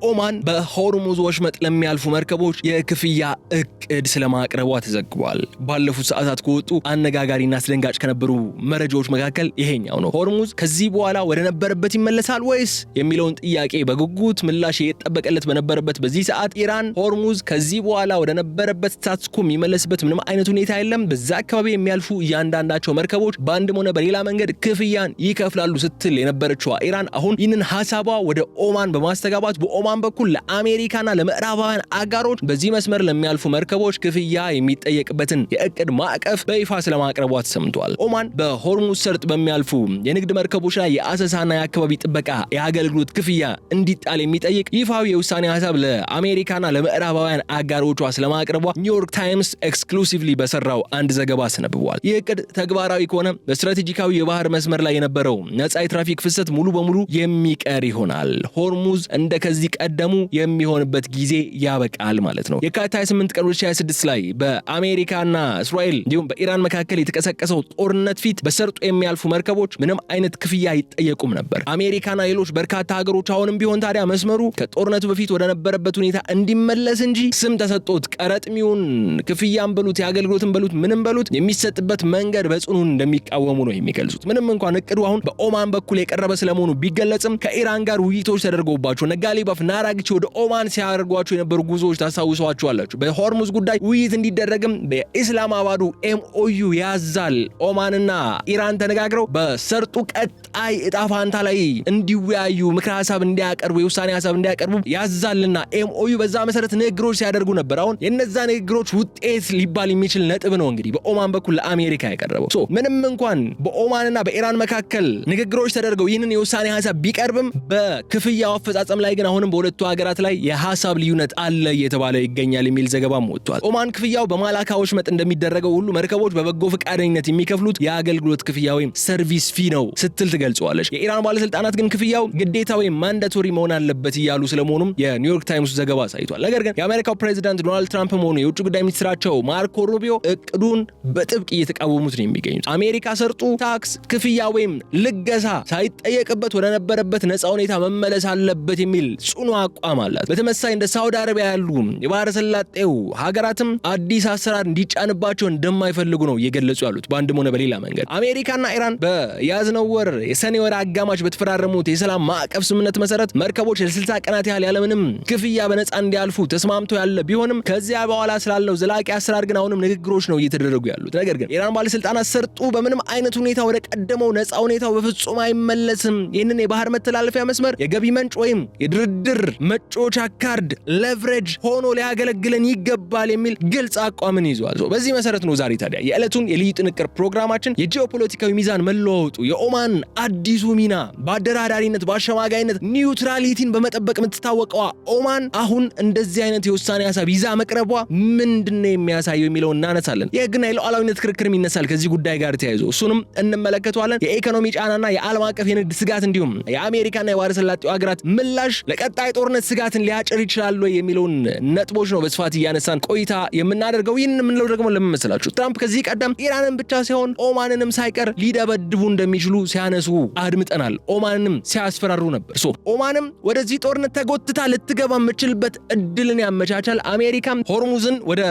ኦማን በሆርሙዝ ወሽመጥ ለሚያልፉ መርከቦች የክፍያ እቅድ ስለማቅረቧ ተዘግቧል። ባለፉት ሰዓታት ከወጡ አነጋጋሪና አስደንጋጭ ከነበሩ መረጃዎች መካከል ይሄኛው ነው። ሆርሙዝ ከዚህ በኋላ ወደ ነበረበት ይመለሳል ወይስ የሚለውን ጥያቄ በጉጉት ምላሽ እየተጠበቀለት በነበረበት በዚህ ሰዓት ኢራን ሆርሙዝ ከዚህ በኋላ ወደ ነበረበት ስታትስ ኮ የሚመለስበት ምንም አይነት ሁኔታ የለም፣ በዛ አካባቢ የሚያልፉ እያንዳንዳቸው መርከቦች በአንድም ሆነ በሌላ መንገድ ክፍያን ይከፍላሉ ስትል የነበረችው ኢራን አሁን ይህንን ሐሳቧ ወደ ኦማን በማስተጋባት በኦማን በኩል ለአሜሪካና ለምዕራባውያን አጋሮች በዚህ መስመር ለሚያልፉ መርከቦች ክፍያ የሚጠየቅበትን የእቅድ ማዕቀፍ በይፋ ስለማቅረቧ ተሰምቷል። ኦማን በሆርሙዝ ሰርጥ በሚያልፉ የንግድ መርከቦች ላይ የአሰሳና የአካባቢ ጥበቃ የአገልግሎት ክፍያ እንዲጣል የሚጠይቅ ይፋዊ የውሳኔ ሐሳብ ለአሜሪካና ለምዕራባውያን አጋሮቿ ስለማቅረቧ ኒውዮርክ ታይምስ ኤክስክሉሲቭሊ በሰራው አንድ ዘገባ አስነብቧል። ይህ እቅድ ተግባራዊ ከሆነ በስትራቴጂካዊ የባህር መስመር ላይ የነበረው ነፃ የትራፊክ ፍሰት ሙሉ በሙሉ የሚቀር ይሆናል። ሆርሙዝ እንደ ከዚህ ቀደሙ የሚሆንበት ጊዜ ያበቃል ማለት ነው። የካቲት 28 ቀን 2026 ላይ በአሜሪካና እስራኤል እንዲሁም በኢራን መካከል የተቀሰቀሰው ጦርነት ፊት በሰርጡ የሚያልፉ መርከቦች ምንም አይነት ክፍያ አይጠየቁም ነበር። አሜሪካና ሌሎች በርካታ ሀገሮች አሁንም ቢሆን ታዲያ መስመሩ ከጦርነቱ በፊት ወደ ነበረበት ሁኔታ እንዲመለስ እንጂ ስም ተሰጥቶት ቀረጥሚውን ክፍያም በሉት የአገልግሎትን በሉት ምንም በሉት የሚሰጥበት መንገድ በጽኑ እንደሚቃወሙ ነው የሚገልጹት። ምንም እንኳን እቅዱ አሁን በኦማን በኩል የቀረበ ስለመሆኑ ቢገለጽም ከኢራን ጋር ውይይቶች ተደርገውባቸው ነጋሊባፍ ናራግቺ ወደ ኦማን ሲያደርጓቸው የነበሩ ጉዞዎች ታስታውሷቸዋላችሁ። በሆርሙዝ ጉዳይ ውይይት እንዲደረግም በኢስላማባዱ ኤምኦዩ ያዛል። ኦማንና ኢራን ተነጋግረው በሰርጡ ቀጣይ እጣ ፋንታ ላይ እንዲወያዩ ምክረ ሐሳብ እንዲያቀርቡ የውሳኔ ሐሳብ እንዲያቀርቡ ያዛልና ኤምኦዩ በዛ መሰረት ንግግሮች ሲያደርጉ ነበር። አሁን የነዛ ንግግሮች ውጤት ሊባል የሚችል ነጥብ ነው እንግዲህ በኦማን በኩል ለአሜሪካ ያቀረበው። ምንም እንኳን በኦማንና በኢራን መካከል ንግግሮች ተደርገው ይህንን የውሳኔ ሐሳብ ቢቀርብም በክፍያው አፈጻጸም ላይ ግን አሁንም በሁለቱ ሀገራት ላይ የሐሳብ ልዩነት አለ እየተባለ ይገኛል የሚል ዘገባም ወጥቷል። ኦማን ክፍያው በማላካ ወሽመጥ እንደሚደረገው ሁሉ መርከቦች በበጎ ፈቃደኝነት የሚከፍሉት የአገልግሎት ክፍያ ወይም ሰርቪስ ፊ ነው ስትል ትገልጸዋለች። የኢራን ባለስልጣናት ግን ክፍያው ግዴታ ወይም ማንዳቶሪ መሆን አለበት እያሉ ስለመሆኑም የኒውዮርክ ታይምስ ዘገባ አሳይቷል። ነገር ግን የአሜሪካው ፕሬዚዳንት ዶናልድ ትራምፕ መሆኑ የውጭ ጉዳይ ሚኒስትራቸው ማርኮ ሩቢዮ እቅዱን በጥብቅ እየተቃወሙት ነው የሚገኙት። አሜሪካ ሰርጡ ታክስ ክፍያ ወይም ልገሳ ሳይጠየቅበት ወደ ነበረበት ነፃ ሁኔታ መመለስ አለበት የሚል ጽኑ አቋም አላት። በተመሳሳይ እንደ ሳውዲ አረቢያ ያሉ የባህረ ሰላጤው ሀገራትም አዲስ አሰራር እንዲጫንባቸው እንደማይፈልጉ ነው እየገለጹ ያሉት በአንድም ሆነ በሌላ መንገድ። አሜሪካና ኢራን በያዝነው ወር የሰኔ ወር አጋማሽ በተፈራረሙት የሰላም ማዕቀፍ ስምምነት መሰረት መርከቦች ለ60 ቀናት ያህል ያለምንም ክፍያ በነፃ እንዲያልፉ ተስማምተው ያለ ቢሆንም ከዚያ በኋላ ስላለው ዘላቂ አሰራር ግን አሁንም ንግግሮች ነው እየተደረጉ ያሉት። ነገር ግን የኢራን ባለስልጣናት ሰርጡ በምንም አይነት ሁኔታ ወደ ቀደመው ነፃ ሁኔታው በፍጹም አይመለስም፣ ይህንን የባህር መተላለፊያ መስመር የገቢ መንጭ ወይም የድርድር መጮቻ ካርድ ሌቨሬጅ ሆኖ ሊያገለግለን ይገባል የሚል ግልጽ አቋምን ይዟል። በዚህ መሰረት ነው ዛሬ ታዲያ የዕለቱን የልዩ ጥንቅር ፕሮግራማችን የጂኦፖለቲካዊ ሚዛን መለዋወጡ የኦማን አዲሱ ሚና በአደራዳሪነት በአሸማጋይነት ኒውትራሊቲን በመጠበቅ የምትታወቀዋ ኦማን አሁን እንደዚህ አይነት የውሳኔ ሐሳብ ይዛ መቅረቧ ምንድነው የሚያሳየው የሚለው እናነሳለን። የህግና የሉዓላዊነት ክርክርም ይነሳል ከዚህ ጉዳይ ጋር ተያይዞ እሱንም እንመለከተዋለን። የኢኮኖሚ ጫናና የዓለም አቀፍ የንግድ ስጋት እንዲሁም የአሜሪካና የባህረ ሰላጤው ሀገራት ምላሽ ለቀጣይ ጦርነት ስጋትን ሊያጭር ይችላል ወይ የሚለውን ነጥቦች ነው በስፋት እያነሳን ቆይታ የምናደርገው። ይህን የምንለው ደግሞ ለምን መሰላችሁ? ትራምፕ ከዚህ ቀደም ኢራንን ብቻ ሳይሆን ኦማንንም ሳይቀር ሊደበድቡ እንደሚችሉ ሲያነሱ አድምጠናል። ኦማንንም ሲያስፈራሩ ነበር። ኦማንም ወደዚህ ጦርነት ተጎትታ ልትገባ የምችልበት እድልን ያመቻቻል። አሜሪካም ሆርሙዝን ወደ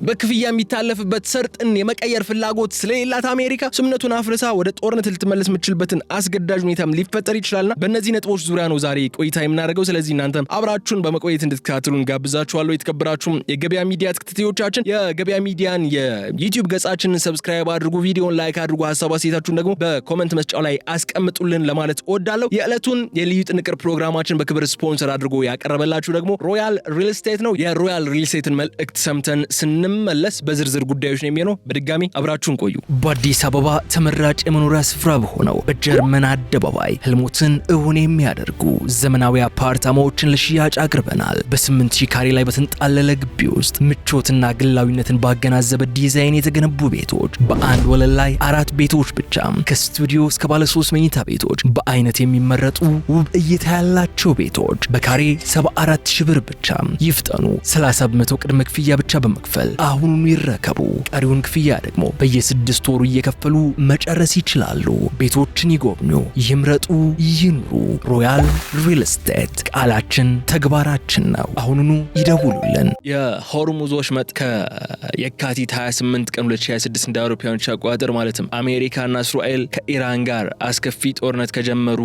በክፍያ የሚታለፍበት ሰርጥን የመቀየር ፍላጎት ስለሌላት አሜሪካ ስምነቱን አፍርሳ ወደ ጦርነት ልትመለስ የምችልበትን አስገዳጅ ሁኔታም ሊፈጠር ይችላልና በእነዚህ ነጥቦች ዙሪያ ነው ዛሬ ቆይታ የምናደርገው። ስለዚህ እናንተ አብራችሁን በመቆየት እንድትከታተሉን ጋብዛችኋለሁ። የተከበራችሁ የገበያ ሚዲያ ተከታታዮቻችን የገበያ ሚዲያን የዩቲዩብ ገጻችንን ሰብስክራይብ አድርጉ፣ ቪዲዮን ላይክ አድርጉ፣ ሀሳብ አስተያየታችሁን ደግሞ በኮሜንት መስጫው ላይ አስቀምጡልን ለማለት እወዳለሁ። የዕለቱን የልዩ ጥንቅር ፕሮግራማችን በክብር ስፖንሰር አድርጎ ያቀረበላችሁ ደግሞ ሮያል ሪል ስቴት ነው። የሮያል ሪል ስቴትን መልእክት ሰምተን ስንመለስ በዝርዝር ጉዳዮች ነው የሚሆነው። በድጋሚ አብራችሁን ቆዩ። በአዲስ አበባ ተመራጭ የመኖሪያ ስፍራ በሆነው በጀርመን አደባባይ ህልሞትን እውን የሚያደርጉ ዘመናዊ አፓርታማዎችን ለሽያጭ አቅርበናል። በ8000 ካሬ ላይ በተንጣለለ ግቢ ውስጥ ምቾትና ግላዊነትን ባገናዘበ ዲዛይን የተገነቡ ቤቶች በአንድ ወለል ላይ 4 ቤቶች ብቻ ከስቱዲዮ እስከ ባለ 3 መኝታ ቤቶች በአይነት የሚመረጡ ውብ እይታ ያላቸው ቤቶች በካሬ 74000 ብር ብቻ። ይፍጠኑ። 30% ቅድመ ክፍያ ብቻ በመክፈል አሁኑኑ ይረከቡ። ቀሪውን ክፍያ ደግሞ በየ6 ወሩ እየከፈሉ መጨረስ ይችላሉ። ቤቶችን ይጎብኙ፣ ይምረጡ፣ ይኑሩ። ሮያል ሪል ስቴት ቃላችን ተግባራችን ነው። አሁኑኑ ይደውሉልን። የሆርሙዝ ወሽመጥ ከየካቲት 28 ቀን 2026 እንደ አውሮፓውያን አቆጣጠር ማለትም አሜሪካና እስራኤል ከኢራን ጋር አስከፊ ጦርነት ከጀመሩ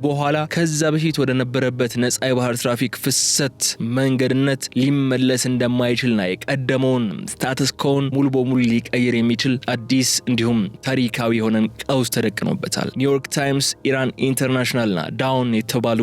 በኋላ ከዛ በፊት ወደ ነበረበት ነፃ የባህር ትራፊክ ፍሰት መንገድነት ሊመለስ እንደማይችልና የቀደመውን ስታተስ ኮን ሙሉ በሙሉ ሊቀይር የሚችል አዲስ እንዲሁም ታሪካዊ የሆነን ቀውስ ተደቅኖበታል። ኒውዮርክ ታይምስ፣ ኢራን ኢንተርናሽናልና ዳውን የተባሉ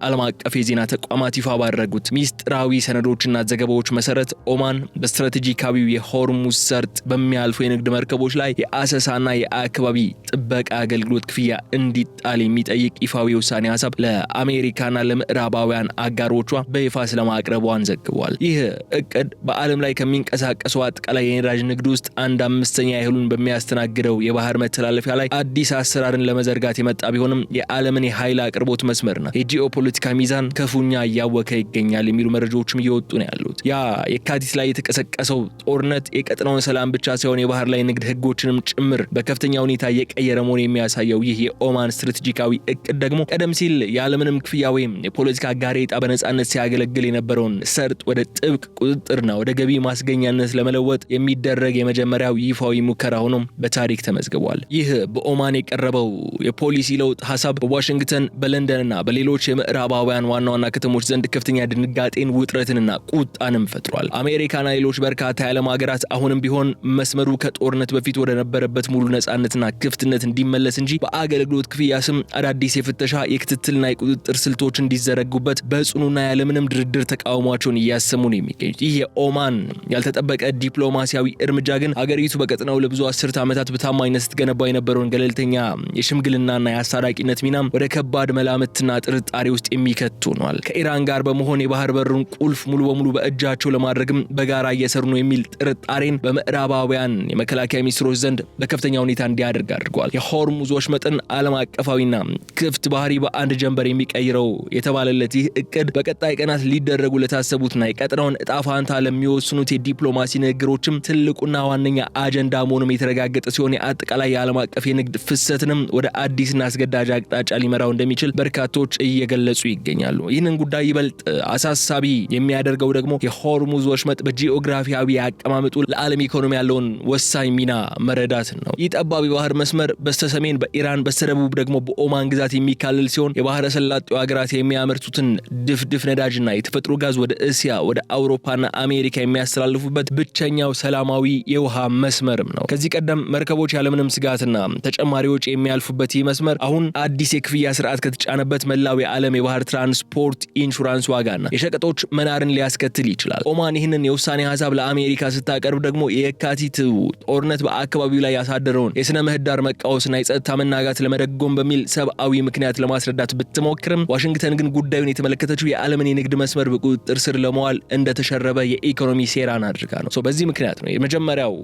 ዓለም አቀፍ የዜና ተቋማት ይፋ ባደረጉት ሚስጥራዊ ሰነዶችና ዘገባዎች መሰረት ኦማን በስትራቴጂካዊው የሆርሙዝ ሰርጥ በሚያልፉ የንግድ መርከቦች ላይ የአሰሳና የአካባቢ ጥበቃ አገልግሎት ክፍያ እንዲጣል የሚጠይቅ ይፋዊ ውሳኔ ሀሳብ ለአሜሪካና ለምዕራባውያን አጋሮቿ በይፋ ስለማቅረቧን ዘግቧል። ይህ እቅድ በዓለም ላይ ከሚንቀሳቀሱ አጠቃላይ የነዳጅ ንግድ ውስጥ 1/5 ያህሉን በሚያስተናግደው የባህር መተላለፊያ ላይ አዲስ አሰራርን ለመዘርጋት የመጣ ቢሆንም የዓለምን የኃይል አቅርቦት መስመርና የጂኦፖለቲካ ሚዛን ክፉኛ እያወከ ይገኛል የሚሉ መረጃዎችም እየወጡ ነው ያሉት። ያ የካቲት ላይ የተቀሰቀሰው ጦርነት የቀጠናውን ሰላም ብቻ ሳይሆን የባህር ላይ ንግድ ህጎችንም ጭምር በከፍተኛ ሁኔታ የቀየረ መሆኑን የሚያሳየው ይህ የኦማን ስትራቴጂካዊ እቅድ ደግሞ ቀደም ሲል ያለምንም ክፍያ ወይም የፖለቲካ ጋሬጣ በነጻነት ሲያገለግል የነበረውን ሰርጥ ወደ ጥብቅ ቁጥጥርና ወደ ገቢ ማስገኛነት ለመለወጥ የሚደረግ የመጀመሪያው ይፋዊ ሙከራ ሆኖ በታሪክ ተመዝግቧል። ይህ በኦማን የቀረበው የፖሊሲ ለውጥ ሐሳብ በዋሽንግተን በለንደንና በሌሎች የምዕራባውያን ዋና ዋና ከተሞች ዘንድ ከፍተኛ ድንጋጤን፣ ውጥረትንና ቁጣንም ፈጥሯል። አሜሪካና ሌሎች በርካታ የዓለም ሀገራት አሁንም ቢሆን መስመሩ ከጦርነት በፊት ወደ ነበረበት ሙሉ ነጻነትና ክፍትነት እንዲመለስ እንጂ በአገልግሎት ክፍያ ስም አዳዲስ የፍተሻ የክትትልና የቁጥጥር ስልቶች እንዲዘረጉበት በጽኑና ያለምንም ድርድር ተቃውሟቸውን እያሰሙ ነው የሚገኙት። ይህ የኦማን ያልተጠበቀ ዲፕሎማሲያዊ እርምጃ ግን ሀገሪቱ በቀጠናው ለብዙ አስርት ዓመታት በታማኝነት ስትገነባ የነበረውን ገለልተኛ የሽምግልናና የአስታራቂነት ሚናም ወደ ከባድ መላምትና ጥርጣሬ ውስጥ የሚከቱ ሆኗል። ከኢራን ጋር በመሆን የባህር በሩን ቁልፍ ሙሉ በሙሉ በእጃቸው ለማድረግም በጋራ እየሰሩ ነው የሚል ጥርጣሬን በምዕራባውያን የመከላከያ ሚኒስትሮች ዘንድ በከፍተኛ ሁኔታ እንዲያደርግ አድርገዋል። የሆርሙዝ ወሽመጥን ዓለም አቀፋዊና ክፍት ባህሪ በአንድ ጀንበር የሚቀይረው የተባለለት ይህ እቅድ በቀጣይ ቀናት ሊደረጉ ለታሰቡትና የቀጠናውን እጣ ፋንታ ለሚወስኑት የዲፕሎማሲ ንግግሮችም ትልቁና ዋነኛ አጀንዳ መሆኑም የተረጋገጠ ሲሆን የአጠቃላይ የዓለም አቀፍ የንግድ ፍሰትንም ወደ አዲስና አስገዳጅ አቅጣጫ ሊመራው እንደሚችል በርካቶች እየገለጹ ይገኛሉ። ይህንን ጉዳይ ይበልጥ አሳሳቢ የሚያደርገው ደግሞ የሆርሙዝ ወሽመጥ በጂኦግራፊያዊ አቀማመጡ ለዓለም ኢኮኖሚ ያለውን ወሳኝ ሚና መረዳት ነው። ይህ ጠባብ የባህር መስመር በስተሰሜን በኢራን በስተደቡብ ደግሞ በኦማን ግዛት የሚካለል ሲሆን የባህረ ሰላጤው ሀገራት የሚያመርቱትን ድፍድፍ ነዳጅና የተፈጥሮ ጋዝ ወደ እስያ፣ ወደ አውሮፓና አሜሪካ የሚያስተላልፉበት ብቸኛው ሰላማዊ የውሃ መስመርም ነው። ከዚህ ቀደም መርከቦች ያለምንም ስጋትና ተጨማሪ ወጪ የሚያልፉበት ይህ መስመር አሁን አዲስ የክፍያ ስርዓት ከተጫነበት መላው የዓለም የባህር ትራንስፖርት ኢንሹራንስ ዋጋና የሸቀጦች መናርን ሊያስከትል ይችላል። ኦማን ይህንን የውሳኔ ሀሳብ ለአሜሪካ ስታቀርብ ደግሞ የካቲት ጦርነት በአካባቢው ላይ ያሳደረውን የስነ ምህዳር መቃወስና የጸጥታ መናጋት ለመደጎም በሚል ሰብአዊ ምክንያት ለማስረዳት ብትሞክርም ዋሽንግተን ግን ጉዳዩን የተመለከተችው የዓለምን የንግድ መስመር በቁጥጥር ስር ለመዋል እንደተሸረበ የኢኮኖሚ ሴራን አድርጋ ነው። በዚህ ምክንያት ነው የመጀመሪያው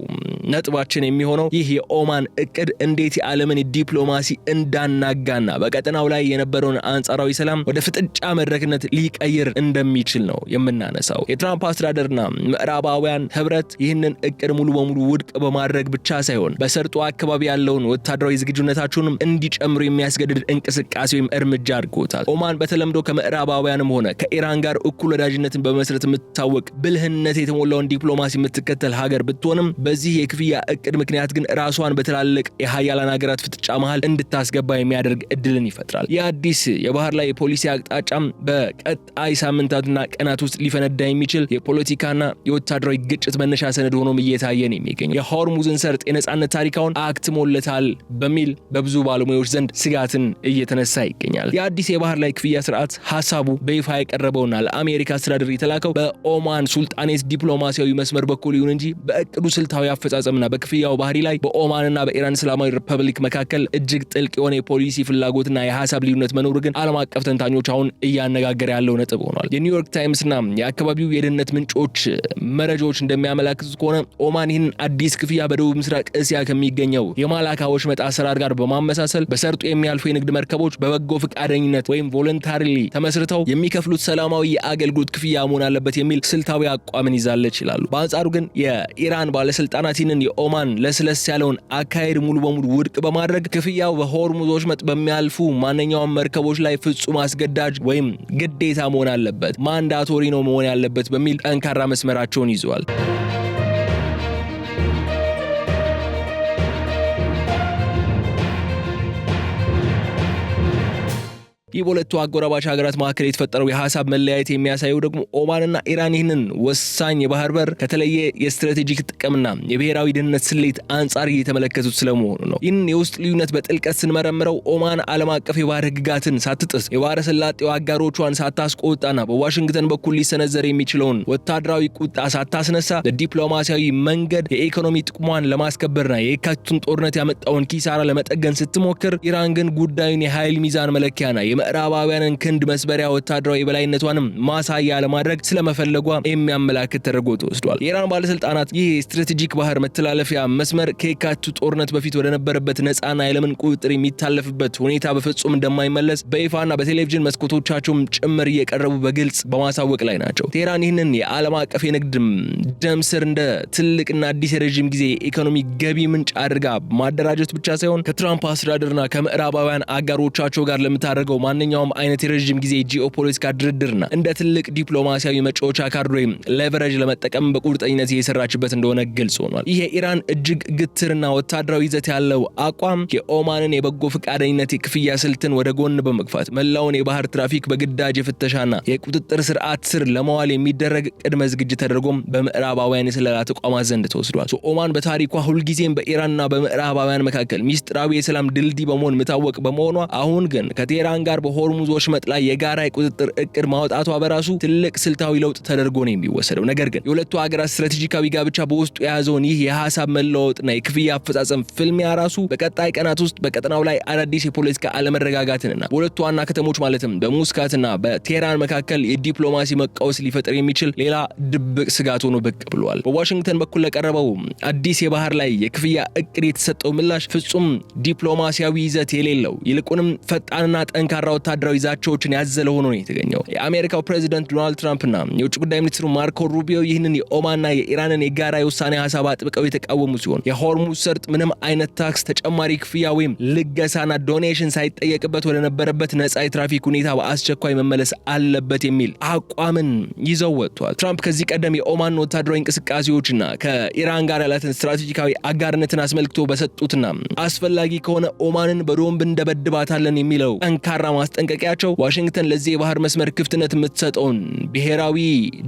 ነጥባችን የሚሆነው ይህ የኦማን እቅድ እንዴት የዓለምን ዲፕሎማሲ እንዳናጋና በቀጠናው ላይ የነበረውን አንጻራዊ ሰላም ወደ ፍጥጫ መድረክነት ሊቀይር እንደሚችል ነው የምናነሳው። የትራምፕ አስተዳደርና ምዕራባውያን ህብረት ይህንን እቅድ ሙሉ በሙሉ ውድቅ በማድረግ ብቻ ሳይሆን በሰርጡ አካባቢ ያለውን ወታደራዊ ዝግጁነታቸውንም እንዲጨምሩ የሚያስገድድ እንቅስቃሴ ወይም እርምጃ አድርጎታል። ኦማን በተለምዶ ከምዕራባውያንም ሆነ ከኢራን ጋር እኩል ወዳጅነትን በመስረት የምትታወቅ ብልህነት የተሞላውን ዲፕሎማሲ የምትከተል ሀገር ብትሆንም በዚህ የክፍያ እቅድ ምክንያት ግን ራሷን በትላልቅ የሀያላን ሀገራት ፍጥጫ መሃል እንድታስገባ የሚያደርግ እድልን ይፈጥራል። የአዲስ የባህር ላይ የፖሊሲ አቅጣጫም በቀጣይ ሳምንታትና ቀናት ውስጥ ሊፈነዳ የሚችል የፖለቲካና የወታደራዊ ግጭት መነሻ ሰነድ ሆኖም እየታየ ነው የሚገኘው። የሆርሙዝን ሰርጥ የነጻነት ታሪካውን አክትሞለታል በሚል በብዙ ባለሙያዎች ዘንድ ስጋትን እየተነሳ ይገኛል። የአዲስ የባህር ላይ ክፍያ ስርዓት ሐሳቡ በይፋ የቀረበውና ለአሜሪካ አስተዳደር የተላከው በኦማን ሱልጣኔት ዲፕሎማሲያዊ መስመር በኩል ይሁን እንጂ በእቅዱ ስልታዊ አፈጻጸምና በክፍያው ባህሪ ላይ በኦማንና በኢራን እስላማዊ ሪፐብሊክ መካከል እጅግ ጥልቅ የሆነ የፖሊሲ ፍላጎትና የሐሳብ ልዩነት መኖሩ ግን ዓለም አቀፍ ተንታኞች አሁን እያነጋገረ ያለው ነጥብ ሆኗል። የኒውዮርክ ታይምስና የአካባቢው የደህንነት ምንጮች መረጃዎች እንደሚያመለክቱት ከሆነ ኦማን ይህን አዲስ ክፍያ በደቡብ ምስራቅ እስያ ከሚገኘው የማላካ ወሽመጥ አሰራር ጋር በማመሳሰል በሰርጡ የሚያልፉ የንግድ መርከቦች በበጎ ፈቃደኝነት ወይም ቮለንታሪሊ ተመስርተው የሚከፍሉት ሰላማዊ የአገልግሎት ክፍያ መሆን አለበት የሚል ስልታዊ አቋምን ይዛለች ይላሉ። በአንጻሩ ግን የኢራን ባለስልጣናት ይህንን የኦማን ለስለስ ያለውን አካሄድ ሙሉ በሙሉ ውድቅ በማድረግ ክፍያው በሆርሙዝ ወሽመጥ በሚያልፉ ማንኛውም መርከቦች ላይ ፍጹም አስገዳጅ ወይም ግዴታ መሆን አለበት፣ ማንዳቶሪ ነው መሆን ያለበት በሚል ጠንካራ መስመራቸውን ይዘዋል። ይህ በሁለቱ አጎራባች ሀገራት መካከል የተፈጠረው የሐሳብ መለያየት የሚያሳየው ደግሞ ኦማንና ኢራን ይህንን ወሳኝ የባህር በር ከተለየ የስትራቴጂክ ጥቅምና የብሔራዊ ደህንነት ስሌት አንጻር እየተመለከቱት ስለመሆኑ ነው። ይህንን የውስጥ ልዩነት በጥልቀት ስንመረምረው ኦማን ዓለም አቀፍ የባህር ሕግጋትን ሳትጥስ የባህረ ሰላጤው አጋሮቿን ሳታስቆጣና በዋሽንግተን በኩል ሊሰነዘር የሚችለውን ወታደራዊ ቁጣ ሳታስነሳ በዲፕሎማሲያዊ መንገድ የኢኮኖሚ ጥቅሟን ለማስከበርና የካቲቱን ጦርነት ያመጣውን ኪሳራ ለመጠገን ስትሞክር፣ ኢራን ግን ጉዳዩን የኃይል ሚዛን መለኪያና ምዕራባውያንን ክንድ መስበሪያ ወታደራዊ የበላይነቷንም ማሳያ ለማድረግ ስለመፈለጓ የሚያመላክት ተደርጎ ተወስዷል። የኢራን ባለስልጣናት ይህ ስትራቴጂክ ባህር መተላለፊያ መስመር ከየካቲቱ ጦርነት በፊት ወደ ነበረበት ነፃና የዓለምን ቁጥጥር የሚታለፍበት ሁኔታ በፍጹም እንደማይመለስ በይፋና በቴሌቪዥን መስኮቶቻቸውም ጭምር እየቀረቡ በግልጽ በማሳወቅ ላይ ናቸው። ቴህራን ይህንን የዓለም አቀፍ የንግድ ደም ስር እንደ ትልቅና አዲስ የረዥም ጊዜ የኢኮኖሚ ገቢ ምንጭ አድርጋ ማደራጀት ብቻ ሳይሆን ከትራምፕ አስተዳደርና ከምዕራባውያን አጋሮቻቸው ጋር ለምታደርገው ማንኛውም አይነት የረዥም ጊዜ ጂኦፖለቲካ ድርድርና እንደ ትልቅ ዲፕሎማሲያዊ መጫወቻ ካርድ ወይም ሌቨሬጅ ለመጠቀም በቁርጠኝነት እየሰራችበት እንደሆነ ግልጽ ሆኗል። ይህ የኢራን እጅግ ግትርና ወታደራዊ ይዘት ያለው አቋም የኦማንን የበጎ ፈቃደኝነት የክፍያ ስልትን ወደ ጎን በመግፋት መላውን የባህር ትራፊክ በግዳጅ የፍተሻና የቁጥጥር ስርዓት ስር ለመዋል የሚደረግ ቅድመ ዝግጅት ተደርጎም በምዕራባውያን የስለላ ተቋማት ዘንድ ተወስዷል። ኦማን በታሪኳ ሁልጊዜም በኢራንና በምዕራባውያን መካከል ሚስጥራዊ የሰላም ድልድይ በመሆን የምታወቅ በመሆኗ አሁን ግን ከቴህራን ጋር በሆርሙዝ ወሽመጥ ላይ የጋራ የቁጥጥር እቅድ ማውጣቷ በራሱ ትልቅ ስልታዊ ለውጥ ተደርጎ ነው የሚወሰደው። ነገር ግን የሁለቱ ሀገራት ስትራቴጂካዊ ጋብቻ በውስጡ የያዘውን ይህ የሐሳብ መለዋወጥና የክፍያ አፈጻጸም ፍልሚያ ራሱ በቀጣይ ቀናት ውስጥ በቀጠናው ላይ አዳዲስ የፖለቲካ አለመረጋጋትንና በሁለቱ ዋና ከተሞች ማለትም በሙስካትና በቴህራን መካከል የዲፕሎማሲ መቃወስ ሊፈጥር የሚችል ሌላ ድብቅ ስጋት ሆኖ ብቅ ብሏል። በዋሽንግተን በኩል ለቀረበው አዲስ የባህር ላይ የክፍያ እቅድ የተሰጠው ምላሽ ፍጹም ዲፕሎማሲያዊ ይዘት የሌለው ይልቁንም ፈጣንና ጠንካራ ወታደራዊ ዛቻዎችን ያዘለ ሆኖ ነው የተገኘው። የአሜሪካው ፕሬዚዳንት ዶናልድ ትራምፕና የውጭ ጉዳይ ሚኒስትሩ ማርኮ ሩቢዮ ይህንን የኦማንና የኢራንን የጋራ የውሳኔ ሐሳብ አጥብቀው የተቃወሙ ሲሆን የሆርሙዝ ሰርጥ ምንም አይነት ታክስ፣ ተጨማሪ ክፍያ ወይም ልገሳና ዶኔሽን ሳይጠየቅበት ወደ ነበረበት ነፃ የትራፊክ ሁኔታ በአስቸኳይ መመለስ አለበት የሚል አቋምን ይዘው ወጥቷል። ትራምፕ ከዚህ ቀደም የኦማን ወታደራዊ እንቅስቃሴዎችና ከኢራን ጋር ያላትን ስትራቴጂካዊ አጋርነትን አስመልክቶ በሰጡትና አስፈላጊ ከሆነ ኦማንን በቦምብ እንደበድባታለን የሚለው ጠንካራ ማስጠንቀቂያቸው ዋሽንግተን ለዚህ የባህር መስመር ክፍትነት የምትሰጠውን ብሔራዊ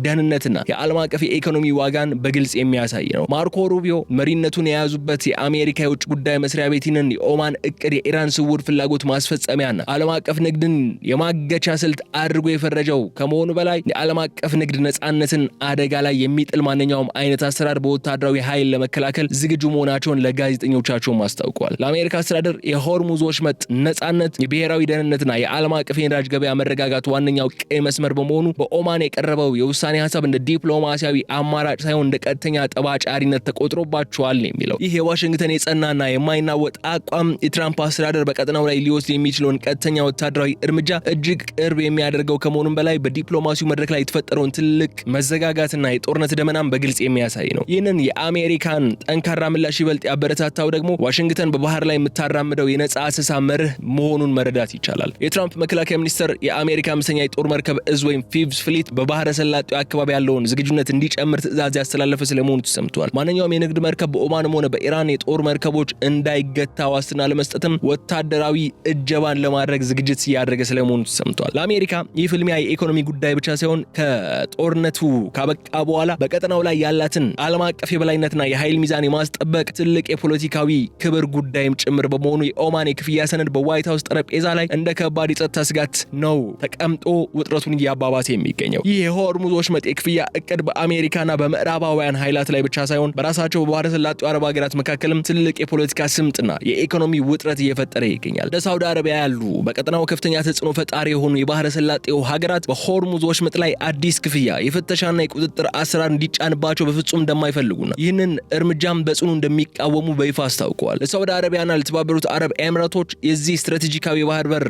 ደህንነትና የዓለም አቀፍ የኢኮኖሚ ዋጋን በግልጽ የሚያሳይ ነው። ማርኮ ሩቢዮ መሪነቱን የያዙበት የአሜሪካ የውጭ ጉዳይ መስሪያ ቤትን የኦማን እቅድ የኢራን ስውር ፍላጎት ማስፈጸሚያና ዓለም አቀፍ ንግድን የማገቻ ስልት አድርጎ የፈረጀው ከመሆኑ በላይ የዓለም አቀፍ ንግድ ነፃነትን አደጋ ላይ የሚጥል ማንኛውም አይነት አሰራር በወታደራዊ ኃይል ለመከላከል ዝግጁ መሆናቸውን ለጋዜጠኞቻቸው አስታውቀዋል። ለአሜሪካ አስተዳደር የሆርሙዝ ወሽመጥ ነፃነት የብሔራዊ ደህንነትና የዓለም አቀፍ የነዳጅ ገበያ መረጋጋት ዋነኛው ቀይ መስመር በመሆኑ በኦማን የቀረበው የውሳኔ ሐሳብ እንደ ዲፕሎማሲያዊ አማራጭ ሳይሆን እንደ ቀጥተኛ ጠባጫሪነት ተቆጥሮባቸዋል የሚለው ይህ የዋሽንግተን የጸናና የማይናወጥ አቋም የትራምፕ አስተዳደር በቀጠናው ላይ ሊወስድ የሚችለውን ቀጥተኛ ወታደራዊ እርምጃ እጅግ ቅርብ የሚያደርገው ከመሆኑም በላይ በዲፕሎማሲው መድረክ ላይ የተፈጠረውን ትልቅ መዘጋጋትና የጦርነት ደመናም በግልጽ የሚያሳይ ነው። ይህንን የአሜሪካን ጠንካራ ምላሽ ይበልጥ ያበረታታው ደግሞ ዋሽንግተን በባህር ላይ የምታራምደው የነጻ አሰሳ መርህ መሆኑን መረዳት ይቻላል። የትራምፕ መከላከያ ሚኒስትር የአሜሪካ አምስተኛ የጦር መርከብ እዝ ወይም ፊቭዝ ፍሊት በባህረ ሰላጤው አካባቢ ያለውን ዝግጁነት እንዲጨምር ትዕዛዝ ያስተላለፈ ስለመሆኑ ተሰምቷል። ማንኛውም የንግድ መርከብ በኦማንም ሆነ በኢራን የጦር መርከቦች እንዳይገታ ዋስትና ለመስጠትም ወታደራዊ እጀባን ለማድረግ ዝግጅት ሲያደርግ ስለመሆኑ ተሰምቷል። ለአሜሪካ ይህ ፍልሚያ የኢኮኖሚ ጉዳይ ብቻ ሳይሆን ከጦርነቱ ካበቃ በኋላ በቀጠናው ላይ ያላትን ዓለም አቀፍ የበላይነትና የኃይል ሚዛን የማስጠበቅ ትልቅ የፖለቲካዊ ክብር ጉዳይም ጭምር በመሆኑ የኦማን የክፍያ ሰነድ በዋይት ሃውስ ጠረጴዛ ላይ እንደ ከባድ የጸጥታ ስጋት ነው ተቀምጦ ውጥረቱን እያባባሰ የሚገኘው። ይህ የሆርሙዝ ወሽመጥ የክፍያ እቅድ በአሜሪካና በምዕራባውያን ኃይላት ላይ ብቻ ሳይሆን በራሳቸው በባህረ ሰላጤው አረብ ሀገራት መካከልም ትልቅ የፖለቲካ ስምጥና የኢኮኖሚ ውጥረት እየፈጠረ ይገኛል። እንደ ሳውዲ አረቢያ ያሉ በቀጠናው ከፍተኛ ተጽዕኖ ፈጣሪ የሆኑ የባህረ ሰላጤው ሀገራት በሆርሙዝ ወሽመጥ ላይ አዲስ ክፍያ፣ የፍተሻና የቁጥጥር አሰራር እንዲጫንባቸው በፍጹም እንደማይፈልጉና ይህንን እርምጃም በጽኑ እንደሚቃወሙ በይፋ አስታውቀዋል። ለሳውዲ አረቢያና ለተባበሩት አረብ ኤምሬቶች የዚህ ስትራቴጂካዊ የባህር በር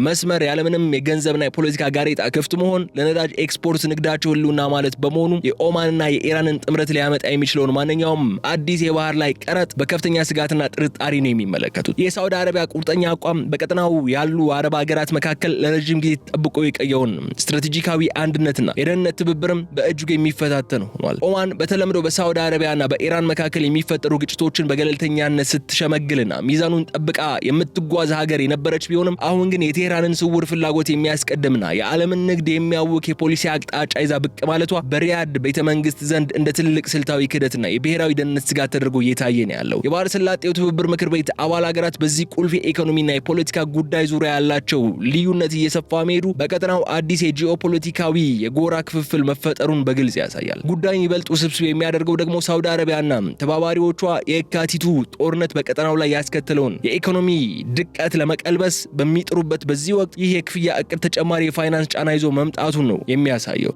መስመር ያለምንም የገንዘብና የፖለቲካ ጋሬጣ ክፍት መሆን ለነዳጅ ኤክስፖርት ንግዳቸው ህልውና ማለት በመሆኑ የኦማንና የኢራንን ጥምረት ሊያመጣ የሚችለውን ማንኛውም አዲስ የባህር ላይ ቀረጥ በከፍተኛ ስጋትና ጥርጣሬ ነው የሚመለከቱት። የሳውዲ አረቢያ ቁርጠኛ አቋም በቀጠናው ያሉ አረብ ሀገራት መካከል ለረጅም ጊዜ ተጠብቆ የቆየውን ስትራቴጂካዊ አንድነትና የደህንነት ትብብርም በእጅጉ የሚፈታተን ሆኗል። ኦማን በተለምዶ በሳውዲ አረቢያና በኢራን መካከል የሚፈጠሩ ግጭቶችን በገለልተኛነት ስትሸመግልና ሚዛኑን ጠብቃ የምትጓዝ ሀገር የነበረች ቢሆንም አሁን ግን የቴህራንን ስውር ፍላጎት የሚያስቀድምና የዓለምን ንግድ የሚያውክ የፖሊሲ አቅጣጫ ይዛ ብቅ ማለቷ በሪያድ ቤተመንግስት ዘንድ እንደ ትልቅ ስልታዊ ክህደትና የብሔራዊ ደህንነት ስጋት ተደርጎ እየታየ ነው ያለው። የባህረ ሰላጤው ትብብር ምክር ቤት አባል ሀገራት በዚህ ቁልፍ የኢኮኖሚና የፖለቲካ ጉዳይ ዙሪያ ያላቸው ልዩነት እየሰፋ መሄዱ በቀጠናው አዲስ የጂኦፖለቲካዊ የጎራ ክፍፍል መፈጠሩን በግልጽ ያሳያል። ጉዳዩን ይበልጥ ውስብስብ የሚያደርገው ደግሞ ሳውዲ አረቢያና ተባባሪዎቿ የካቲቱ ጦርነት በቀጠናው ላይ ያስከተለውን የኢኮኖሚ ድቀት ለመቀልበስ በሚጥሩበት በዚህ ወቅት ይህ የክፍያ እቅድ ተጨማሪ የፋይናንስ ጫና ይዞ መምጣቱን ነው የሚያሳየው።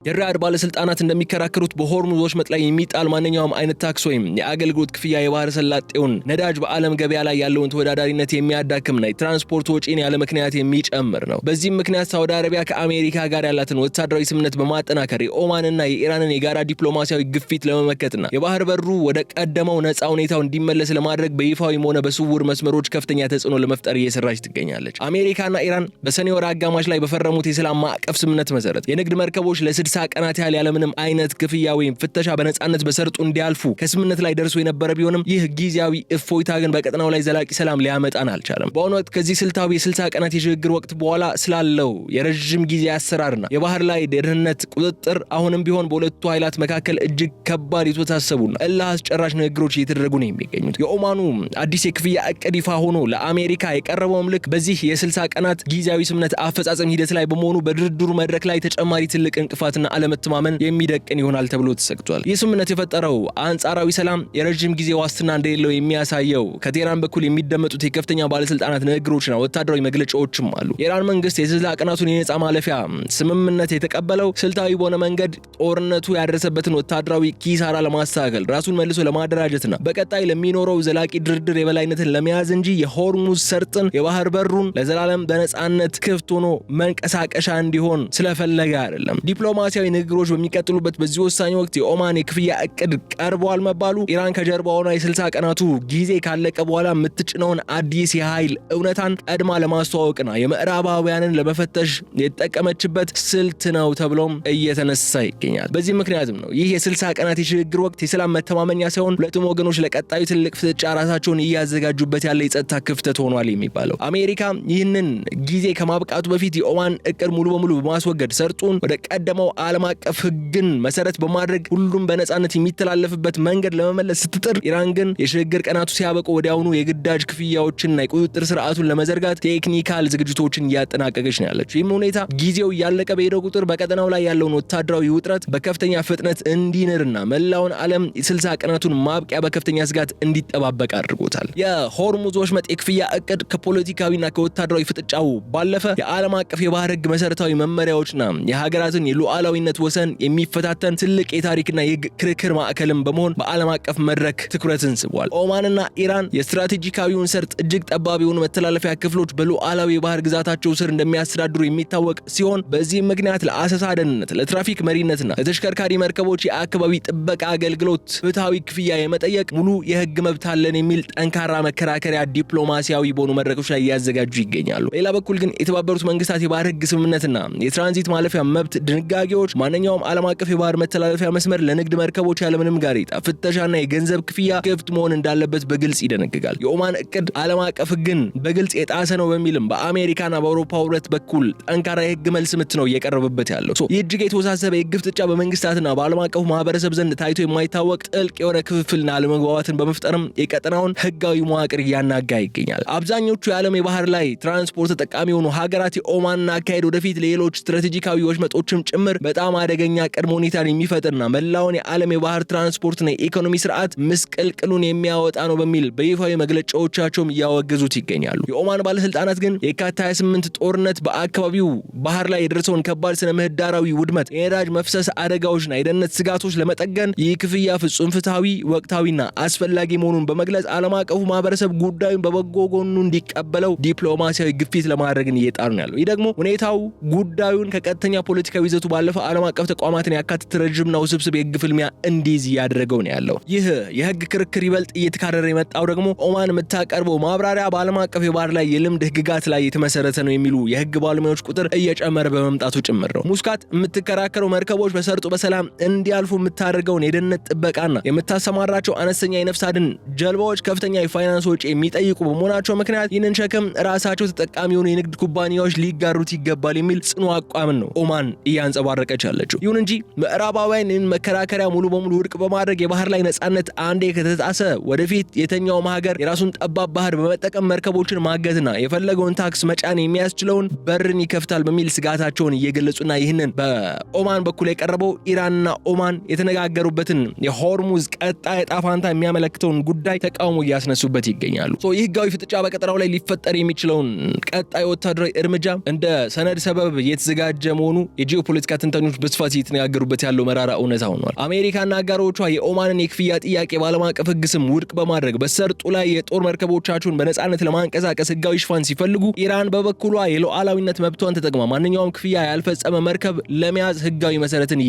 የሪያድ ባለስልጣናት እንደሚከራከሩት በሆርሙዝ ወሽመጥ ላይ የሚጣል ማንኛውም አይነት ታክስ ወይም የአገልግሎት ክፍያ የባህረ ሰላጤውን ነዳጅ በዓለም ገበያ ላይ ያለውን ተወዳዳሪነት የሚያዳክምና የትራንስፖርት ወጪን ያለ ምክንያት የሚጨምር ነው። በዚህም ምክንያት ሳውዲ አረቢያ ከአሜሪካ ጋር ያላትን ወታደራዊ ስምምነት በማጠናከር የኦማንና የኢራንን የጋራ ዲፕሎማሲያዊ ግፊት ለመመከትና የባህር በሩ ወደ ቀደመው ነፃ ሁኔታው እንዲመለስ ለማድረግ በይፋዊም ሆነ በስውር መስመሮች ከፍተኛ ተጽዕኖ ለመፍጠር እየሰራች ትገኛለች። አሜሪካና ኢራን በሰኔ ወር አጋማሽ ላይ በፈረሙት የሰላም ማዕቀፍ ስምምነት መሰረት የንግድ መርከቦች ለ60 ቀናት ያህል ያለምንም አይነት ክፍያ ወይም ፍተሻ በነጻነት በሰርጡ እንዲያልፉ ከስምምነት ላይ ደርሶ የነበረ ቢሆንም ይህ ጊዜያዊ እፎይታ ግን በቀጠናው ላይ ዘላቂ ሰላም ሊያመጣን አልቻለም። በአሁኑ ወቅት ከዚህ ስልታዊ የ60 ቀናት የሽግግር ወቅት በኋላ ስላለው የረጅም ጊዜ አሰራርና የባህር ላይ ደህንነት ቁጥጥር አሁንም ቢሆን በሁለቱ ኃይላት መካከል እጅግ ከባድ የተወሳሰቡና እልህ አስጨራሽ ንግግሮች እየተደረጉ ነው የሚገኙት። የኦማኑ አዲስ የክፍያ እቅድ ይፋ ሆኖ ለአሜሪካ የቀረበውም ልክ በዚህ የ60 ቀናት ጊዜያዊ ስምምነት አፈጻጸም ሂደት ላይ በመሆኑ በድርድሩ መድረክ ላይ ተጨማሪ ትልቅ እንቅፋትና አለመተማመን የሚደቅን ይሆናል ተብሎ ተሰግቷል። ይህ ስምምነት የፈጠረው አንጻራዊ ሰላም የረጅም ጊዜ ዋስትና እንደሌለው የሚያሳየው ከቴህራን በኩል የሚደመጡት የከፍተኛ ባለስልጣናት ንግግሮችና ወታደራዊ መግለጫዎችም አሉ። የኢራን መንግስት የ60 ቀናቱን የነጻ ማለፊያ ስምምነት የተቀበለው ስልታዊ በሆነ መንገድ ጦርነቱ ያደረሰበትን ወታደራዊ ኪሳራ ለማስተካከል ራሱን መልሶ ለማደራጀትና በቀጣይ ለሚኖረው ዘላቂ ድርድር የበላይነትን ለመያዝ እንጂ የሆርሙዝ ሰርጥን የባህር በሩን ለዘላለም በነጻነት ክፍት ሆኖ መንቀሳቀሻ እንዲሆን ስለፈለገ አይደለም። ዲፕሎማሲያዊ ንግግሮች በሚቀጥሉበት በዚህ ወሳኝ ወቅት የኦማን የክፍያ እቅድ ቀርቧል መባሉ ኢራን ከጀርባ ሆና የ60 ቀናቱ ጊዜ ካለቀ በኋላ የምትጭነውን አዲስ የኃይል እውነታን ቀድማ ለማስተዋወቅና የምዕራባውያንን ለመፈተሽ የተጠቀመችበት ስልት ነው ተብሎም እየተነሳ ይገኛል። በዚህ ምክንያትም ነው ይህ የ60 ቀናት የሽግግር ወቅት የሰላም መተማመኛ ሳይሆን ሁለቱም ወገኖች ለቀጣዩ ትልቅ ፍጥጫ ራሳቸውን እያዘጋጁበት ያለ የጸጥታ ክፍተት ሆኗል የሚባለው። አሜሪካ ይህንን ጊዜ ከማብቃቱ በፊት የኦማን እቅድ ሙሉ በሙሉ በማስወገድ ሰርጡን ወደ ቀደመው ዓለም አቀፍ ህግን መሰረት በማድረግ ሁሉም በነጻነት የሚተላለፍበት መንገድ ለመመለስ ስትጥር፣ ኢራን ግን የሽግግር ቀናቱ ሲያበቁ ወዲያውኑ የግዳጅ ክፍያዎችንና የቁጥጥር ስርዓቱን ለመዘርጋት ቴክኒካል ዝግጅቶችን እያጠናቀቀች ነው ያለችው። ይህም ሁኔታ ጊዜው እያለቀ በሄደው ቁጥር በቀጠናው ላይ ያለውን ወታደራዊ ውጥረት በከፍተኛ ፍጥነት እንዲንርና መላውን ዓለም የ60 ቀናቱን ማብቂያ በከፍተኛ ስጋት እንዲጠባበቅ አድርጎታል። የሆርሙዝ ወሽመጥ የክፍያ እቅድ ከፖለቲካዊና ከወታደራዊ ፍጥጫው ባለፈ የዓለም አቀፍ የባህር ህግ መሰረታዊ መመሪያዎችና የሀገራትን የሉዓላዊነት ወሰን የሚፈታተን ትልቅ የታሪክና የክርክር ማዕከልም በመሆን በዓለም አቀፍ መድረክ ትኩረትን ስቧል። ኦማንና ኢራን የስትራቴጂካዊውን ሰርጥ እጅግ ጠባብ የሆኑ መተላለፊያ ክፍሎች በሉዓላዊ የባህር ግዛታቸው ስር እንደሚያስተዳድሩ የሚታወቅ ሲሆን በዚህም ምክንያት ለአሰሳ ደህንነት፣ ለትራፊክ መሪነትና ለተሽከርካሪ መርከቦች የአካባቢ ጥበቃ አገልግሎት ፍትሃዊ ክፍያ የመጠየቅ ሙሉ የህግ መብት አለን የሚል ጠንካራ መከራከሪያ ዲፕሎማሲያዊ በሆኑ መድረኮች ላይ እያዘጋጁ ይገኛሉ። በሌላ በኩል ግን የተባበሩት መንግስታት የባህር ህግ ስምምነትና የትራንዚት ማለፊያ መብት ድንጋጌዎች ማንኛውም ዓለም አቀፍ የባህር መተላለፊያ መስመር ለንግድ መርከቦች ያለምንም ጋሬጣ ፍተሻና የገንዘብ ክፍያ ክፍት መሆን እንዳለበት በግልጽ ይደነግጋል። የኦማን እቅድ ዓለም አቀፍ ህግን በግልጽ የጣሰ ነው በሚልም በአሜሪካና በአውሮፓ ህብረት በኩል ጠንካራ የህግ መልስ ምት ነው እየቀረበበት ያለው። ይህ እጅግ የተወሳሰበ የህግ ፍጥጫ በመንግስታትና በዓለም አቀፉ ማህበረሰብ ዘንድ ታይቶ የማይታወቅ ጥልቅ የሆነ ክፍፍልና አለመግባባትን በመፍጠርም የቀጠናውን ህጋዊ መዋቅር እያናጋ ይገኛል። አብዛኞቹ የዓለም የባህር ላይ ትራንስፖርት ተጠቃሚ የሆኑ ሀገራት የኦማንን አካሄድ ወደፊት ሌሎች ስትራቴጂካዊ ወሽመጦችም ጭምር በጣም አደገኛ ቅድመ ሁኔታን የሚፈጥርና መላውን የዓለም የባህር ትራንስፖርትና የኢኮኖሚ ስርዓት ምስቅልቅሉን የሚያወጣ ነው በሚል በይፋዊ መግለጫዎቻቸውም እያወገዙት ይገኛሉ። የኦማን ባለስልጣናት ግን የካቲት 28 ጦርነት በአካባቢው ባህር ላይ የደረሰውን ከባድ ስነ ምህዳራዊ ውድመት፣ የነዳጅ መፍሰስ አደጋዎችና የደህንነት ስጋቶች ለመጠገን ይህ ክፍያ ፍጹም ፍትሐዊ፣ ወቅታዊና አስፈላጊ መሆኑን በመግለጽ ዓለም አቀፉ ማህበረሰብ ጉዳዩን በበጎ ጎኑ እንዲቀበለው ዲፕሎማሲያዊ ግፊት ለማድረግን እየጣሩ ነው ያለው። ይህ ደግሞ ሁኔታው ጉዳዩን ከቀጥተኛ ፖለቲካዊ ይዘቱ ባለፈ ዓለም አቀፍ ተቋማትን ያካተተ ረጅምና ውስብስብ የህግ ፍልሚያ እንዲይዝ እያደረገው ነው ያለው። ይህ የህግ ክርክር ይበልጥ እየተካረረ የመጣው ደግሞ ኦማን የምታቀርበው ማብራሪያ በዓለም አቀፍ የባህር ላይ የልምድ ህግጋት ላይ የተመሰረተ ነው የሚሉ የህግ ባለሙያዎች ቁጥር እየጨመረ በመምጣቱ ጭምር ነው። ሙስካት የምትከራከረው መርከቦች በሰርጡ በሰላም እንዲያልፉ የምታደርገውን የደህንነት ጥበቃና የምታሰማራቸው አነስተኛ የነፍስ አድን ጀልባዎች ከፍተኛ የፋይናንስ ወጪ የሚጠይቁ በመሆናቸው ምክንያት ይህንን ሸክም ራሳቸው ተጠቃሚ የሆኑ የንግድ ኩባንያዎች ሊጋሩት ይገባል የሚል ጽኑ አቋምን ነው ኦማን እያንጸባረቀች ያለችው። ይሁን እንጂ ምዕራባውያን ይህን መከራከሪያ ሙሉ በሙሉ ውድቅ በማድረግ የባህር ላይ ነጻነት አንዴ ከተጣሰ ወደፊት የተኛውም ሀገር የራሱን ጠባብ ባህር በመጠቀም መርከቦችን ማገዝና የፈለገውን ታክስ መጫን የሚያስችለውን በርን ይከፍታል በሚል ስጋታቸውን እየገለጹና ይህንን በኦማን በኩል የቀረበው ኢራንና ኦማን የተነጋገሩበትን የሆርሙዝ ቀጣይ ዕጣ ፈንታ የሚያመለክተውን ጉዳይ ተቃውሞ እያስነሱበት ይገኛሉ። ይህ ህጋዊ ፍጥጫ በቀጠናው ላይ ሊፈጠር የሚችለውን ቀጣይ ወታደራዊ እርምጃ እንደ ሰነድ ሰበብ የተዘጋጀ መሆኑ የጂኦፖለቲካ ተንታኞች በስፋት እየተነጋገሩበት ያለው መራራ እውነታ ሆኗል። አሜሪካና አጋሮቿ የኦማንን የክፍያ ጥያቄ በዓለም አቀፍ ህግ ስም ውድቅ በማድረግ በሰርጡ ላይ የጦር መርከቦቻቸውን በነጻነት ለማንቀሳቀስ ህጋዊ ሽፋን ሲፈልጉ፣ ኢራን በበኩሏ የሉዓላዊነት መብቷን ተጠቅማ ማንኛውም ክፍያ ያልፈጸመ መርከብ ለመያዝ ህጋዊ መሰረትን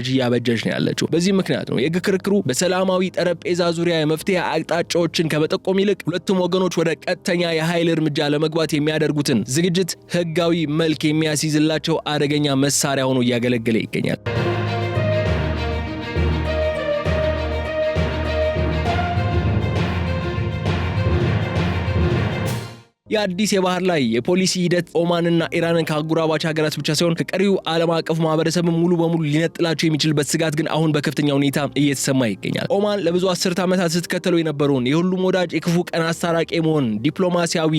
እያበጀች ነው ያለችው። በዚህ ምክንያት ነው የህግ ክርክሩ በሰላማዊ ጠረጴዛ ዙሪያ የመፍትሄ አቅጣጫዎችን ከመጠቆም ይልቅ ሁለቱም ወገኖች ወደ ቀጥተኛ የኃይል እርምጃ ለመግባት የሚያደርጉትን ዝግጅት ህጋዊ መልክ የሚያስይዝላቸው አደገኛ መሳሪያ ሆኖ እያገለገለ ይገኛል። የአዲስ የባህር ላይ የፖሊሲ ሂደት ኦማንና ኢራንን ከአጎራባች ሀገራት ብቻ ሳይሆን ከቀሪው ዓለም አቀፍ ማህበረሰብ ሙሉ በሙሉ ሊነጥላቸው የሚችልበት ስጋት ግን አሁን በከፍተኛ ሁኔታ እየተሰማ ይገኛል። ኦማን ለብዙ አስርት ዓመታት ስትከተለው የነበረውን የሁሉም ወዳጅ የክፉ ቀን አስታራቂ መሆን ዲፕሎማሲያዊ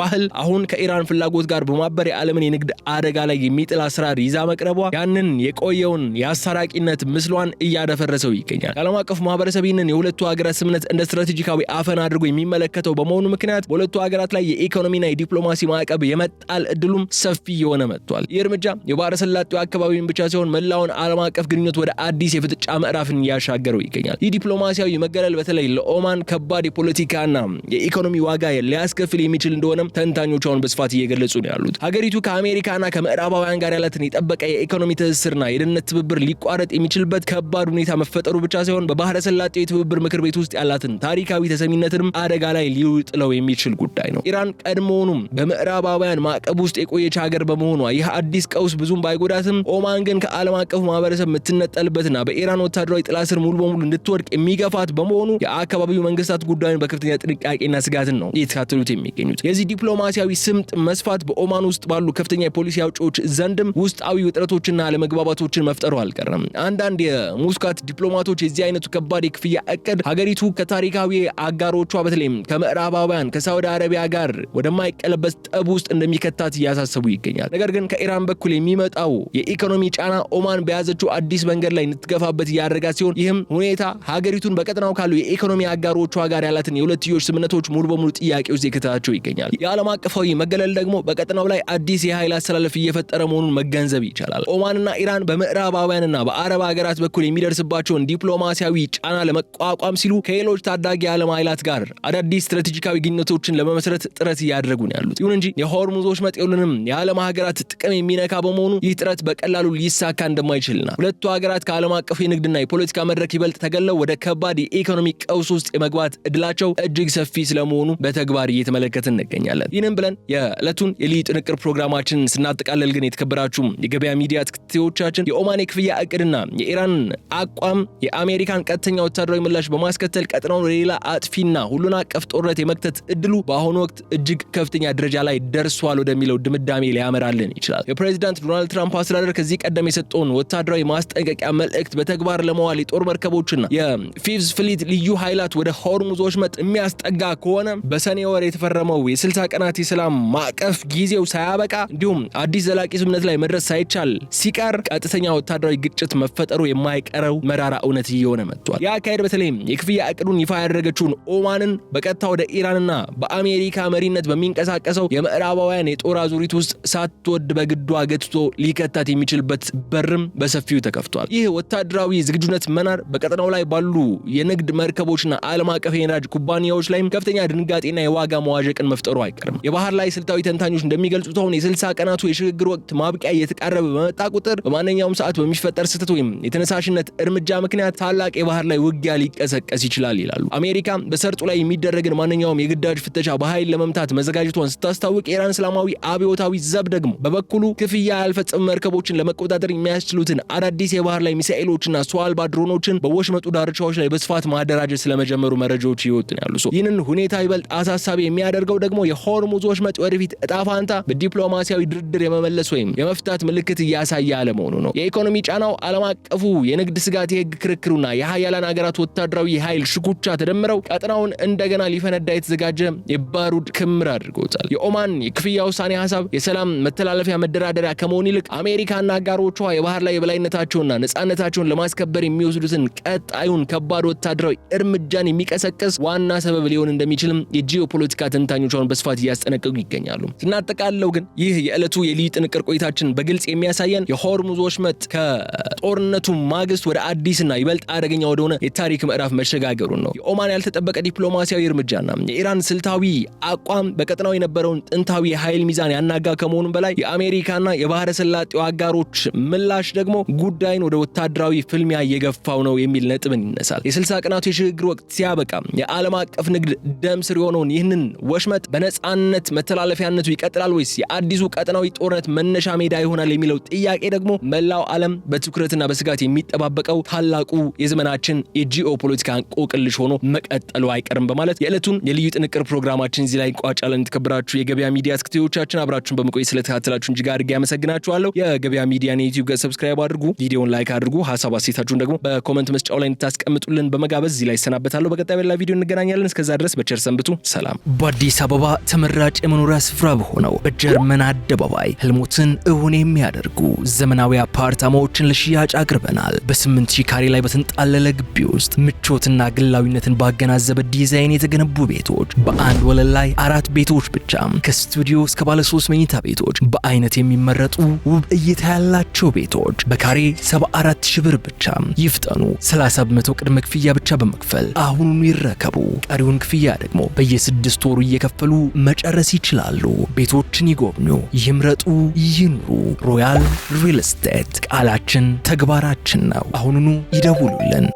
ባህል አሁን ከኢራን ፍላጎት ጋር በማበር የዓለምን የንግድ አደጋ ላይ የሚጥል አሰራር ይዛ መቅረቧ ያንን የቆየውን የአስታራቂነት ምስሏን እያደፈረሰው ይገኛል። የዓለም አቀፍ ማህበረሰብ ይህንን የሁለቱ ሀገራት ስምምነት እንደ ስትራቴጂካዊ አፈና አድርጎ የሚመለከተው በመሆኑ ምክንያት በሁለቱ ሀገራት ላይ የኢኮኖሚና የዲፕሎማሲ ማዕቀብ የመጣል እድሉም ሰፊ የሆነ መጥቷል። ይህ እርምጃ የባህረ ሰላጤው አካባቢን ብቻ ሳይሆን መላውን ዓለም አቀፍ ግንኙነት ወደ አዲስ የፍጥጫ ምዕራፍን እያሻገረው ይገኛል። ይህ ዲፕሎማሲያዊ መገለል በተለይ ለኦማን ከባድ የፖለቲካና የኢኮኖሚ ዋጋ ሊያስከፍል የሚችል እንደሆነም ተንታኞች አሁን በስፋት እየገለጹ ነው ያሉት። ሀገሪቱ ከአሜሪካና ከምዕራባውያን ጋር ያላትን የጠበቀ የኢኮኖሚ ትስስርና የደህንነት ትብብር ሊቋረጥ የሚችልበት ከባድ ሁኔታ መፈጠሩ ብቻ ሳይሆን በባህረ ሰላጤው የትብብር ምክር ቤት ውስጥ ያላትን ታሪካዊ ተሰሚነትንም አደጋ ላይ ሊጥለው የሚችል ጉዳይ ነው። ኢራን ቀድሞውኑም በምዕራባውያን ማዕቀብ ውስጥ የቆየች ሀገር በመሆኗ ይህ አዲስ ቀውስ ብዙም ባይጎዳትም ኦማን ግን ከዓለም አቀፉ ማህበረሰብ የምትነጠልበትና በኢራን ወታደራዊ ጥላ ስር ሙሉ በሙሉ እንድትወድቅ የሚገፋት በመሆኑ የአካባቢው መንግስታት ጉዳዩን በከፍተኛ ጥንቃቄና ስጋትን ነው እየተካተሉት የሚገኙት። የዚህ ዲፕሎማሲያዊ ስምጥ መስፋት በኦማን ውስጥ ባሉ ከፍተኛ የፖሊሲ አውጪዎች ዘንድም ውስጣዊ ውጥረቶችና አለመግባባቶችን መፍጠሩ አልቀረም። አንዳንድ የሙስካት ዲፕሎማቶች የዚህ አይነቱ ከባድ የክፍያ እቅድ ሀገሪቱ ከታሪካዊ አጋሮቿ በተለይም ከምዕራባውያን ከሳውዲ አረቢያ ጋር ወደማይቀለበስ ጠብ ውስጥ እንደሚከታት እያሳሰቡ ይገኛል። ነገር ግን ከኢራን በኩል የሚመጣው የኢኮኖሚ ጫና ኦማን በያዘችው አዲስ መንገድ ላይ እንትገፋበት እያደረጋት ሲሆን ይህም ሁኔታ ሀገሪቱን በቀጠናው ካሉ የኢኮኖሚ አጋሮቿ ጋር ያላትን የሁለትዮሽ ስምምነቶች ሙሉ በሙሉ ጥያቄ ውስጥ የከተታቸው ይገኛል። የዓለም አቀፋዊ መገለል ደግሞ በቀጠናው ላይ አዲስ የኃይል አስተላለፍ እየፈጠረ መሆኑን መገንዘብ ይቻላል። ኦማንና ኢራን በምዕራባውያንና በአረብ ሀገራት በኩል የሚደርስባቸውን ዲፕሎማሲያዊ ጫና ለመቋቋም ሲሉ ከሌሎች ታዳጊ የዓለም ኃይላት ጋር አዳዲስ ስትራቴጂካዊ ግንኙነቶችን ለመመስረት ጥረት እያደረጉ ነው ያሉት። ይሁን እንጂ የሆርሙዝ ወሽመጥ የሁሉንም የዓለም ሀገራት ጥቅም የሚነካ በመሆኑ ይህ ጥረት በቀላሉ ሊሳካ እንደማይችልና ሁለቱ ሀገራት ከዓለም አቀፉ የንግድና የፖለቲካ መድረክ ይበልጥ ተገለው ወደ ከባድ የኢኮኖሚ ቀውስ ውስጥ የመግባት እድላቸው እጅግ ሰፊ ስለመሆኑ በተግባር እየተመለከትን እንገኛለን። ይህንን ብለን የዕለቱን የልዩ ጥንቅር ፕሮግራማችን ስናጠቃለል ግን የተከበራችሁ የገበያ ሚዲያ ተከታታዮቻችን የኦማን የክፍያ እቅድና የኢራን አቋም የአሜሪካን ቀጥተኛ ወታደራዊ ምላሽ በማስከተል ቀጠናውን ወደ ሌላ አጥፊና ሁሉን አቀፍ ጦርነት የመክተት እድሉ በአሁኑ ወቅት እጅግ ከፍተኛ ደረጃ ላይ ደርሷል ወደሚለው ድምዳሜ ሊያመራልን ይችላል። የፕሬዚዳንት ዶናልድ ትራምፕ አስተዳደር ከዚህ ቀደም የሰጠውን ወታደራዊ ማስጠንቀቂያ መልእክት በተግባር ለመዋል የጦር መርከቦችና የፊፍዝ ፍሊት ልዩ ኃይላት ወደ ሆርሙዝ ወሽመጥ የሚያስጠጋ ከሆነ በሰኔ ወር የተፈረመው የ60 ቀናት የሰላም ማዕቀፍ ጊዜው ሳያበቃ እንዲሁም አዲስ ዘላቂ ስምምነት ላይ መድረስ ሳይቻል ሲቀር ቀጥተኛ ወታደራዊ ግጭት መፈጠሩ የማይቀረው መራራ እውነት እየሆነ መጥቷል። የአካሄድ በተለይም የክፍያ እቅዱን ይፋ ያደረገችውን ኦማንን በቀጥታ ወደ ኢራንና በአሜሪካ መሪነት በሚንቀሳቀሰው የምዕራባውያን የጦር አዙሪት ውስጥ ሳትወድ በግዷ ገትቶ ሊከታት የሚችልበት በርም በሰፊው ተከፍቷል። ይህ ወታደራዊ ዝግጁነት መናር በቀጠናው ላይ ባሉ የንግድ መርከቦችና ዓለም አቀፍ የነዳጅ ኩባንያዎች ላይም ከፍተኛ ድንጋጤና የዋጋ መዋዠቅን መፍጠሩ አይቀርም። የባህር ላይ ስልታዊ ተንታኞች እንደሚገልጹት አሁን የ60 ቀናቱ የሽግግር ወቅት ማብቂያ እየተቃረበ በመጣ ቁጥር በማንኛውም ሰዓት በሚፈጠር ስህተት ወይም የተነሳሽነት እርምጃ ምክንያት ታላቅ የባህር ላይ ውጊያ ሊቀሰቀስ ይችላል ይላሉ። አሜሪካ በሰርጡ ላይ የሚደረግን ማንኛውም የግዳጅ ፍተሻ በኃይል ለመምታት መዘጋጀቷን ስታስታውቅ፣ የኢራን እስላማዊ አብዮታዊ ዘብ ደግሞ በበኩሉ ክፍያ ያልፈጸሙ መርከቦችን ለመቆጣጠር የሚያስችሉትን አዳዲስ የባህር ላይ ሚሳኤሎችና ሰው አልባ ድሮኖችን በወሽመጡ ዳርቻዎች ላይ በስፋት ማደራጀት ስለመጀመሩ መረጃዎች እየወጡ ነው ያሉ። ይህንን ሁኔታ ይበልጥ አሳሳቢ የሚያደርገው ደግሞ የሆርሙዝ ወሽመጥ ወደፊት እጣ ፋንታ በዲፕሎማሲያዊ ድርድር የመመለስ ወይም የመፍታት ምልክት እያሳየ አለመሆኑ ነው። የኢኮኖሚ ጫናው፣ ዓለም አቀፉ የንግድ ስጋት፣ የህግ ክርክሩና የሀያላን ሀገራት ወታደራዊ ኃይል ሽኩቻ ተደምረው ቀጠናውን እንደገና ሊፈነዳ የተዘጋጀ የባሩድ ክምር አድርጎታል። የኦማን የክፍያ ውሳኔ ሀሳብ የሰላም መተላለፊያ መደራደሪያ ከመሆን ይልቅ አሜሪካና አጋሮቿ የባህር ላይ የበላይነታቸውና ነጻነታቸውን ለማስከበር የሚወስዱትን ቀጣዩን ከባድ ወታደራዊ እርምጃን የሚቀሰቅስ ዋና ሰበብ ሊሆን እንደሚችልም የጂኦፖለቲካ ተንታኞቿን በስፋት እያስጠነቀቁ ይገኛሉ። ስናጠቃልለው ግን ይህ የዕለቱ የልዩ ጥንቅር ቆይታችን በግልጽ የሚያሳየን የሆርሙዝ ወሽመጥ ከጦርነቱ ማግስት ወደ አዲስና ይበልጥ አደገኛ ወደሆነ የታሪክ ምዕራፍ መሸጋገሩን ነው። የኦማን ያልተጠበቀ ዲፕሎማሲያዊ እርምጃና የኢራን ስልታዊ አቋም በቀጠናው የነበረውን ጥንታዊ የኃይል ሚዛን ያናጋ ከመሆኑም በላይ የአሜሪካና የባህረ ሰላጤው አጋሮች ምላሽ ደግሞ ጉዳይን ወደ ወታደራዊ ፍልሚያ እየገፋው ነው የሚል ነጥብን ይነሳል። የ60 ቀናቱ የሽግግር ወቅት ሲያበቃ የዓለም አቀፍ ንግድ ደም ስር የሆነውን ይህንን ወሽመጥ በነጻነት መተላለፊያነቱ ይቀጥላል ወይስ የአዲሱ ቀጠናዊ ጦርነት መነሻ ሜዳ ይሆናል የሚለው ጥያቄ ደግሞ መላው ዓለም በትኩረትና በስጋት የሚጠባበቀው ታላቁ የዘመናችን የጂኦፖለቲካ እንቆቅልሽ ሆኖ መቀጠሉ አይቀርም በማለት የዕለቱን የልዩ ጥንቅር ፕሮግራማችን እዚህ ላይ እንቋጫለን። የተከበራችሁ የገበያ ሚዲያ ተከታታዮቻችን አብራችሁን በመቆየት ስለተከታተላችሁ እጅግ አድርጌ አመሰግናችኋለሁ። የገበያ ሚዲያን የዩቲዩብ ገጽ ሰብስክራይብ አድርጉ፣ ቪዲዮውን ላይክ አድርጉ፣ ሀሳብ አስተያየታችሁን ደግሞ በኮሜንት መስጫው ላይ እንድታስቀምጡልን በመጋበዝ እዚህ ላይ እሰናበታለሁ። በቀጣይ በሌላ ቪዲዮ እንገናኛለን። እስከዛ ድረስ በቸር ሰንብቱ። ሰላም። በአዲስ አበባ ተመራጭ የመኖሪያ ስፍራ በሆነው በጀርመን አደባባይ ህልሞትን እውን የሚያደርጉ ዘመናዊ አፓርታማዎችን ለሽያጭ አቅርበናል። በ8000 ካሬ ላይ በተንጣለለ ግቢ ውስጥ ምቾትና ግላዊነትን ባገናዘበ ዲዛይን የተገነቡ ቤቶች በአንድ ወለል ላይ 4 ቤቶች ብቻ ከስቱዲዮ እስከ ባለ 3 መኝታ ቤቶች በአይነት የሚመረጡ ውብ እይታ ያላቸው ቤቶች በካሬ 74000 ብር ብቻ። ይፍጠኑ። 30% ቅድመ ክፍያ ብቻ በመክፈል አሁኑኑ ይረከቡ። ቀሪውን ክፍያ ደግሞ በየ6 ወሩ እየከፈሉ መጨረስ ይችላሉ። ቤቶችን ይጎብኙ፣ ይምረጡ፣ ይኑሩ። ሮያል ሪል ስቴት ቃላችን ተግባራችን ነው። አሁኑኑ ይደውሉልን።